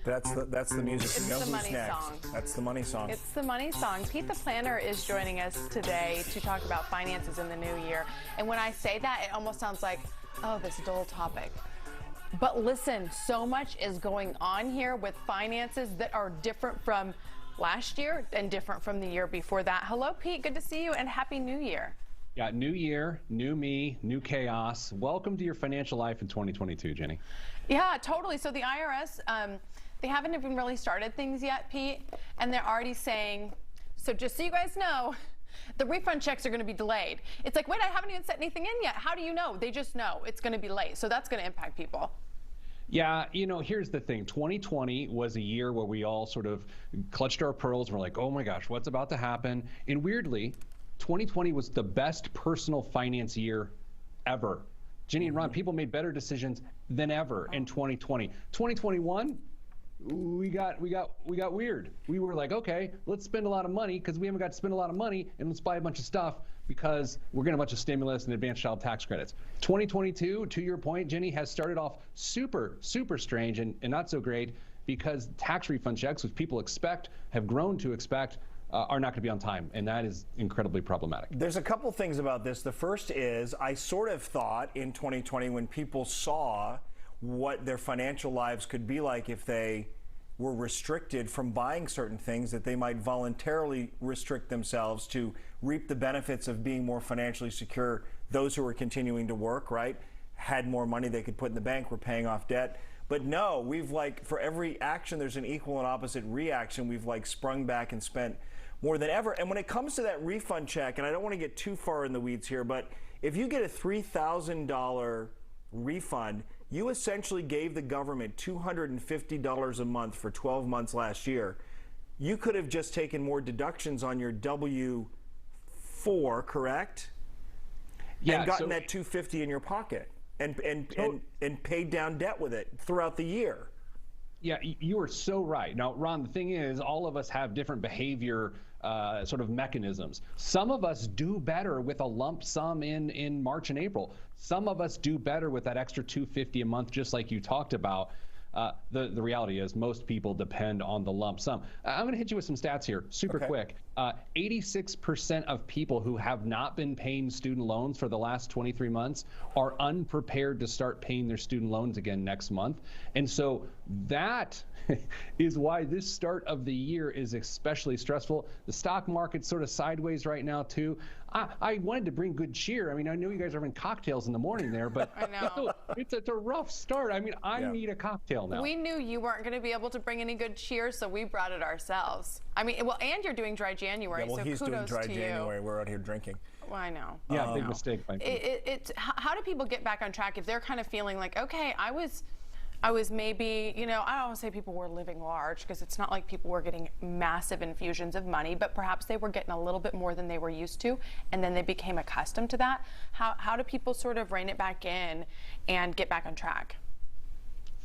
That's the music. It's You know the who's money next. song. That's the money song. It's the money song. Pete the Planner is joining us today to talk about finances in the new year. And when I say that, it almost sounds like, oh, this dull topic. But listen, so much is going on here with finances that are different from last year and different from the year before that. Hello, Pete. Good to see you, and Happy New Year. Yeah, new year, new me, new chaos. Welcome to your financial life in 2022, Jenny. Yeah, totally. So the IRS, they haven't even really started things yet, Pete, and they're already saying, so just so you guys know, the refund checks are going to be delayed. It's like, wait, I haven't even set anything in yet. How do you know? They just know it's going to be late. So that's going to impact people. Yeah, here's the thing. 2020 was a year where we all sort of clutched our pearls and we're like, oh my gosh, what's about to happen? And weirdly, 2020 was the best personal finance year ever. Jenny and Ron, people made better decisions than ever in 2020. 2021, we got weird. We were like, okay, let's spend a lot of money because we haven't got to spend a lot of money, and let's buy a bunch of stuff because we're getting a bunch of stimulus and advanced child tax credits. 2022, to your point, Jenny, has started off super strange and not so great because tax refund checks, which people have grown to expect, are not going to be on time, and that is incredibly problematic. There's a couple things about this. The first is I sort of thought in 2020 when people saw what their financial lives could be like if they were restricted from buying certain things, that they might voluntarily restrict themselves to reap the benefits of being more financially secure. Those who were continuing to work, right, had more money they could put in the bank, were paying off debt. But no, we've for every action, there's an equal and opposite reaction. We've sprung back and spent more than ever. And when it comes to that refund check, and I don't want to get too far in the weeds here, but if you get a $3,000 refund, you essentially gave the government $250 a month for 12 months last year. You could have just taken more deductions on your W-4, correct? Yeah, and gotten that $250 in your pocket and paid down debt with it throughout the year. Yeah, you are so right. Now, Ron, the thing is, all of us have different behavior sort of mechanisms. Some of us do better with a lump sum in March and April. Some of us do better with that extra $250 a month, just like you talked about. The reality is most people depend on the lump sum. I'm going to hit you with some stats here super quick. 86% of people who have not been paying student loans for the last 23 months are unprepared to start paying their student loans again next month. And so that is why this start of the year is especially stressful. The stock market's sort of sideways right now, too. I wanted to bring good cheer. I mean, I know you guys are having cocktails in the morning there, but I know. it's a rough start. I mean, I need a cocktail now. We knew you weren't going to be able to bring any good cheer, so we brought it ourselves. I mean, well, and you're doing dry January, yeah, well, so he's kudos doing dry to January. you. We're out here drinking. Well, I know. Yeah, big mistake. How do people get back on track if they're kind of feeling like, okay, I was maybe, I don't want to say people were living large because it's not like people were getting massive infusions of money, but perhaps they were getting a little bit more than they were used to, and then they became accustomed to that. How do people sort of rein it back in and get back on track?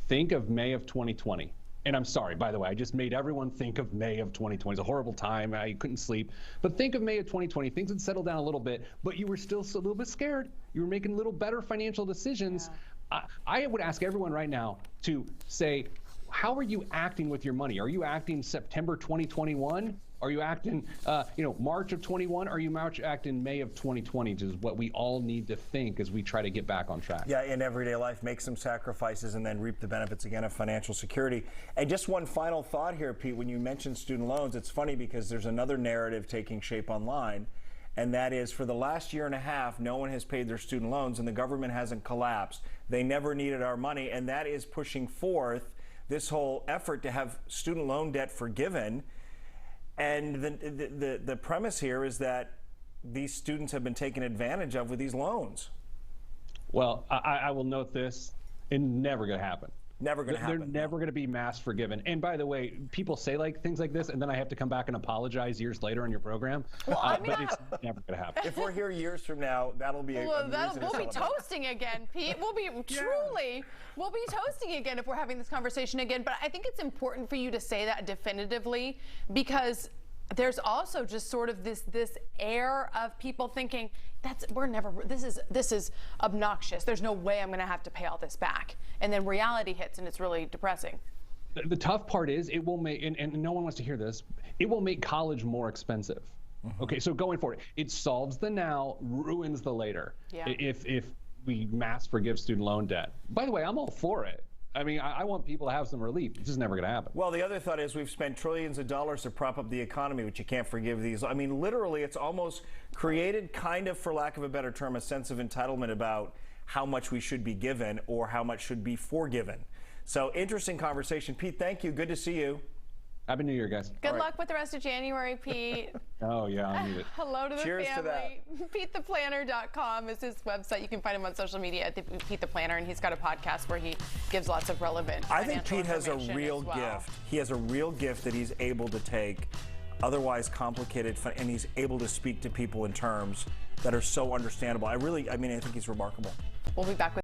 Think of May of 2020. And I'm sorry, by the way, I just made everyone think of May of 2020. It's a horrible time. I couldn't sleep. But think of May of 2020. Things had settled down a little bit, but you were still a little bit scared. You were making a little better financial decisions. Yeah. I would ask everyone right now to say, how are you acting with your money? Are you acting September 2021? Are you acting, March of 21? Are you acting May of 2020? Which is what we all need to think as we try to get back on track. Yeah, in everyday life, make some sacrifices and then reap the benefits again of financial security. And just one final thought here, Pete, when you mentioned student loans, it's funny because there's another narrative taking shape online. And that is, for the last year and a half, no one has paid their student loans and the government hasn't collapsed. They never needed our money, and that is pushing forth this whole effort to have student loan debt forgiven. And the premise here is that these students have been taken advantage of with these loans. Well, I will note this, it's never going to happen. Never going to happen. They're never going to be mass forgiven. And by the way, people say things like this, and then I have to come back and apologize years later on your program. Well, but it's never going to happen. If we're here years from now, that'll be we'll be toasting again, Pete. We'll be we'll be toasting again if we're having this conversation again. But I think it's important for you to say that definitively because there's also just sort of this air of people thinking this is obnoxious. There's no way I'm going to have to pay all this back. And then reality hits and it's really depressing. The tough part is it will make, and no one wants to hear this, it will make college more expensive. Okay, so going forward, it solves the now, ruins the later. Yeah. If we mass forgive student loan debt. By the way, I'm all for it. I mean, I want people to have some relief. It's just never going to happen. Well, the other thought is we've spent trillions of dollars to prop up the economy, but you can't forgive these. I mean, literally, it's almost created kind of, for lack of a better term, a sense of entitlement about how much we should be given or how much should be forgiven. So interesting conversation. Pete, thank you. Good to see you. Happy New Year, guys. Good luck with the rest of January, Pete. Oh, yeah, I need it. Hello to the Cheers to family. PeteThePlanner.com is his website. You can find him on social media at Pete the Planner, and he's got a podcast where he gives lots of relevant I think financial Pete has a information real as well. gift. He has a real gift that he's able to take otherwise complicated, and he's able to speak to people in terms that are so understandable. I think he's remarkable. We'll be back with